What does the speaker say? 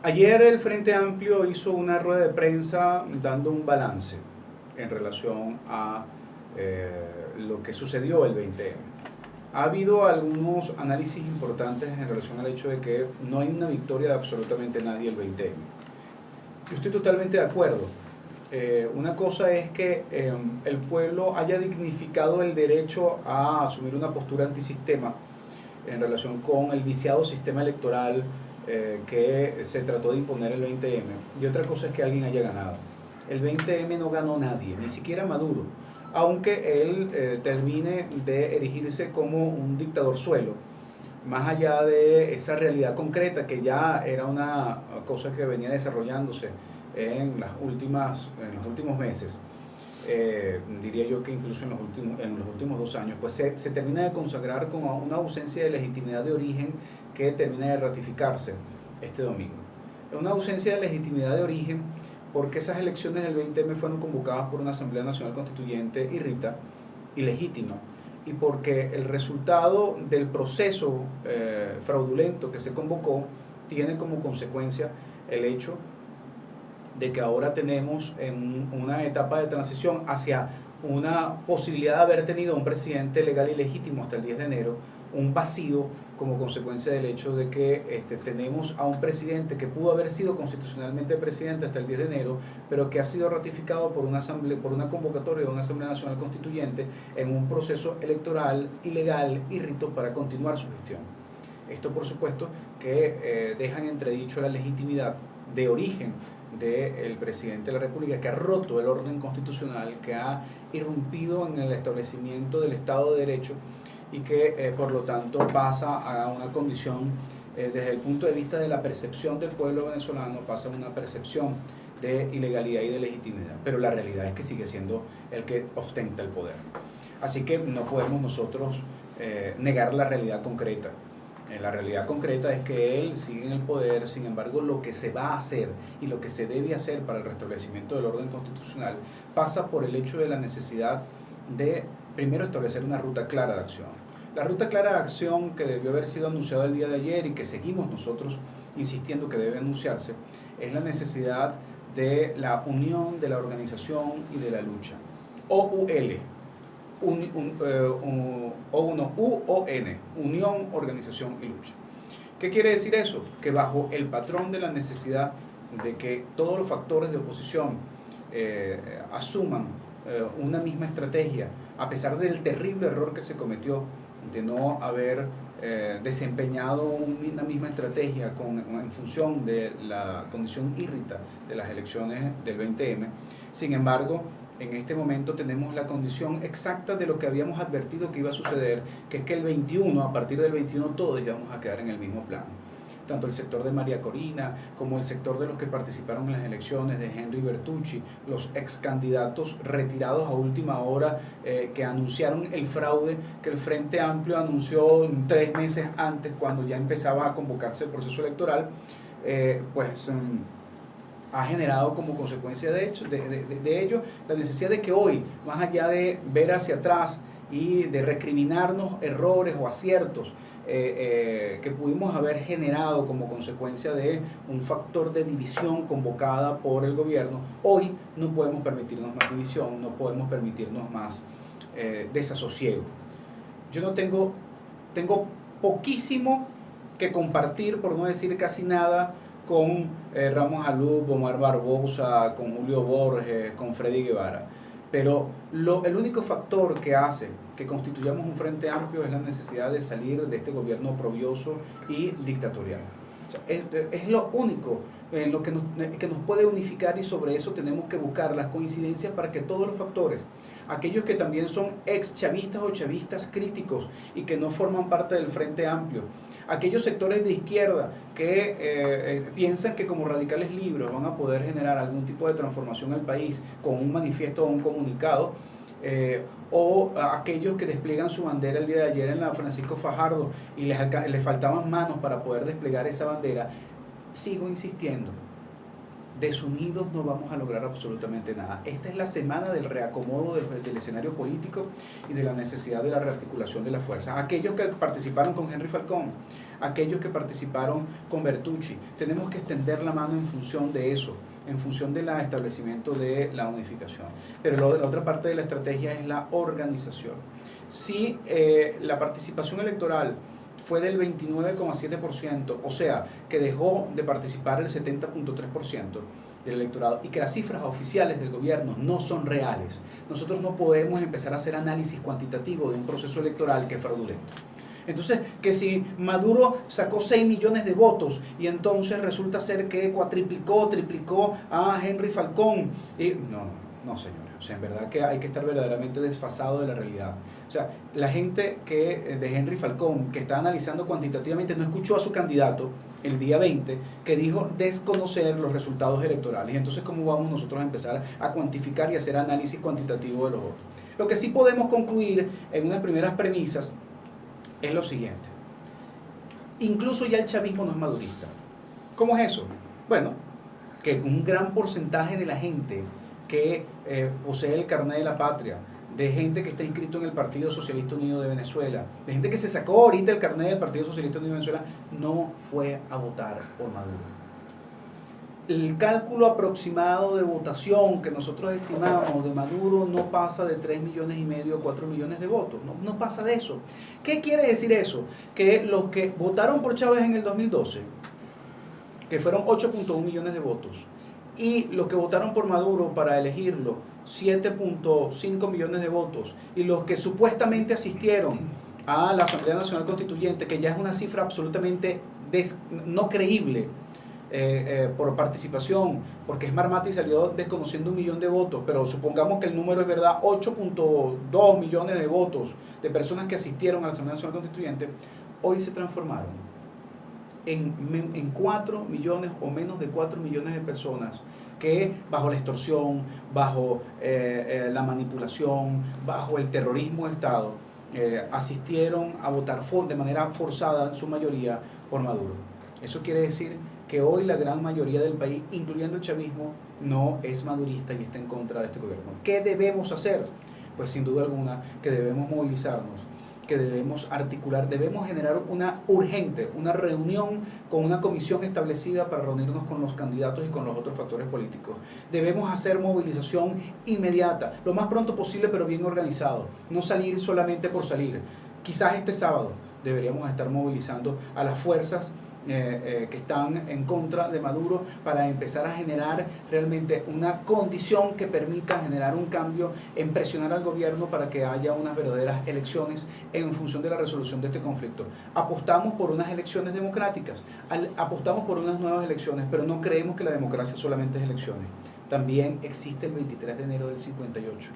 Ayer el Frente Amplio hizo una rueda de prensa dando un balance en relación a lo que sucedió el 20M. Ha habido algunos análisis importantes en relación al hecho de que no hay una victoria de absolutamente nadie el 20M. Yo estoy totalmente de acuerdo. Una cosa es que el pueblo haya dignificado el derecho a asumir una postura antisistema en relación con el viciado sistema electoral que se trató de imponer el 20M, y otra cosa es que alguien haya ganado. El 20M no ganó nadie, ni siquiera Maduro, aunque él termine de erigirse como un dictador suelo, más allá de esa realidad concreta que ya era una cosa que venía desarrollándose en los últimos meses. Diría yo que incluso en los últimos 2 años, pues se termina de consagrar como una ausencia de legitimidad de origen que termina de ratificarse este domingo. Una ausencia de legitimidad de origen porque esas elecciones del 20M fueron convocadas por una Asamblea Nacional Constituyente irrita, ilegítima, y porque el resultado del proceso fraudulento que se convocó tiene como consecuencia el hecho de que ahora tenemos en una etapa de transición hacia una posibilidad de haber tenido un presidente legal y legítimo hasta el 10 de enero, un vacío como consecuencia del hecho de que tenemos a un presidente que pudo haber sido constitucionalmente presidente hasta el 10 de enero, pero que ha sido ratificado por una asamblea, por una convocatoria de una Asamblea Nacional Constituyente en un proceso electoral ilegal y rito para continuar su gestión. Esto, por supuesto, que deja en entredicho la legitimidad de origen del presidente de la República, que ha roto el orden constitucional, que ha irrumpido en el establecimiento del Estado de Derecho y que por lo tanto pasa a una condición, desde el punto de vista de la percepción del pueblo venezolano, pasa a una percepción de ilegalidad y de legitimidad, pero la realidad es que sigue siendo el que ostenta el poder. Así que no podemos nosotros negar la realidad concreta. La realidad concreta es que él sigue en el poder. Sin embargo, lo que se va a hacer y lo que se debe hacer para el restablecimiento del orden constitucional pasa por el hecho de la necesidad de, primero, establecer una ruta clara de acción. La ruta clara de acción que debió haber sido anunciada el día de ayer y que seguimos nosotros insistiendo que debe anunciarse es la necesidad de la unión de la organización y de la lucha. OUL. UON, Unión, Organización y Lucha. ¿Qué quiere decir eso? Que bajo el patrón de la necesidad de que todos los factores de oposición asuman una misma estrategia, a pesar del terrible error que se cometió de no haber desempeñado una misma estrategia en función de la condición írrita de las elecciones del 20M. Sin embargo, en este momento tenemos la condición exacta de lo que habíamos advertido que iba a suceder, que es que el 21, a partir del 21 todos íbamos a quedar en el mismo plano. Tanto el sector de María Corina como el sector de los que participaron en las elecciones, de Henry Bertucci, los ex candidatos retirados a última hora que anunciaron el fraude que el Frente Amplio anunció 3 meses antes, cuando ya empezaba a convocarse el proceso electoral, ha generado como consecuencia de ello la necesidad de que hoy, más allá de ver hacia atrás y de recriminarnos errores o aciertos que pudimos haber generado como consecuencia de un factor de división convocada por el gobierno, hoy no podemos permitirnos más división, no podemos permitirnos más desasosiego. Yo tengo poquísimo que compartir, por no decir casi nada, con Ramos Alub, Omar Barbosa, con Julio Borges, con Freddy Guevara. Pero el único factor que hace que constituyamos un Frente Amplio es la necesidad de salir de este gobierno oprobioso y dictatorial. O sea, es lo único en lo que nos puede unificar, y sobre eso tenemos que buscar las coincidencias para que todos los factores, aquellos que también son ex chavistas o chavistas críticos y que no forman parte del Frente Amplio, aquellos sectores de izquierda que piensan que como radicales libres van a poder generar algún tipo de transformación al país con un manifiesto o un comunicado, o aquellos que despliegan su bandera el día de ayer en la Francisco Fajardo y les faltaban manos para poder desplegar esa bandera. Sigo insistiendo, Desunidos no vamos a lograr absolutamente nada. Esta es la semana del reacomodo del escenario político y de la necesidad de la rearticulación de las fuerzas. Aquellos que participaron con Henry Falcón, aquellos que participaron con Bertucci, tenemos que extender la mano en función de eso, en función del establecimiento de la unificación. Pero la otra parte de la estrategia es la organización. Si la participación electoral fue del 29,7%, o sea, que dejó de participar el 70,3% del electorado y que las cifras oficiales del gobierno no son reales, nosotros no podemos empezar a hacer análisis cuantitativo de un proceso electoral que es fraudulento. Entonces, que si Maduro sacó 6 millones de votos y entonces resulta ser que triplicó a Henry Falcón, y no, señores. O sea, en verdad que hay que estar verdaderamente desfasado de la realidad. O sea, la gente de Henry Falcón, que está analizando cuantitativamente, no escuchó a su candidato el día 20, que dijo desconocer los resultados electorales. Y entonces, ¿cómo vamos nosotros a empezar a cuantificar y hacer análisis cuantitativo de los votos? Lo que sí podemos concluir en unas primeras premisas es lo siguiente. Incluso ya el chavismo no es madurista. ¿Cómo es eso? Bueno, que un gran porcentaje de la gente que posee el carnet de la patria, de gente que está inscrito en el Partido Socialista Unido de Venezuela, de gente que se sacó ahorita el carnet del Partido Socialista Unido de Venezuela, no fue a votar por Maduro. El cálculo aproximado de votación que nosotros estimamos de Maduro no pasa de 3,5 millones o 4 millones de votos, no pasa de eso. ¿Qué quiere decir eso? Que los que votaron por Chávez en el 2012, que fueron 8,1 millones de votos, y los que votaron por Maduro para elegirlo, 7,5 millones de votos, y los que supuestamente asistieron a la Asamblea Nacional Constituyente, que ya es una cifra absolutamente no creíble por participación, porque Smart Mati salió desconociendo 1 millón de votos, pero supongamos que el número es verdad, 8,2 millones de votos de personas que asistieron a la Asamblea Nacional Constituyente, hoy se transformaron en 4 millones o menos de 4 millones de personas que bajo la extorsión, bajo la manipulación, bajo el terrorismo de Estado, asistieron a votar de manera forzada en su mayoría por Maduro. Eso quiere decir que hoy la gran mayoría del país, incluyendo el chavismo, no es madurista y está en contra de este gobierno. ¿Qué debemos hacer? Pues sin duda alguna que debemos movilizarnos, que debemos articular, debemos generar una reunión con una comisión establecida para reunirnos con los candidatos y con los otros factores políticos. Debemos hacer movilización inmediata, lo más pronto posible, pero bien organizado. No salir solamente por salir. Quizás este sábado deberíamos estar movilizando a las fuerzas que están en contra de Maduro para empezar a generar realmente una condición que permita generar un cambio, en presionar al gobierno para que haya unas verdaderas elecciones en función de la resolución de este conflicto. Apostamos por unas elecciones democráticas, apostamos por unas nuevas elecciones, pero no creemos que la democracia solamente es elecciones. También existe el 23 de enero del 58.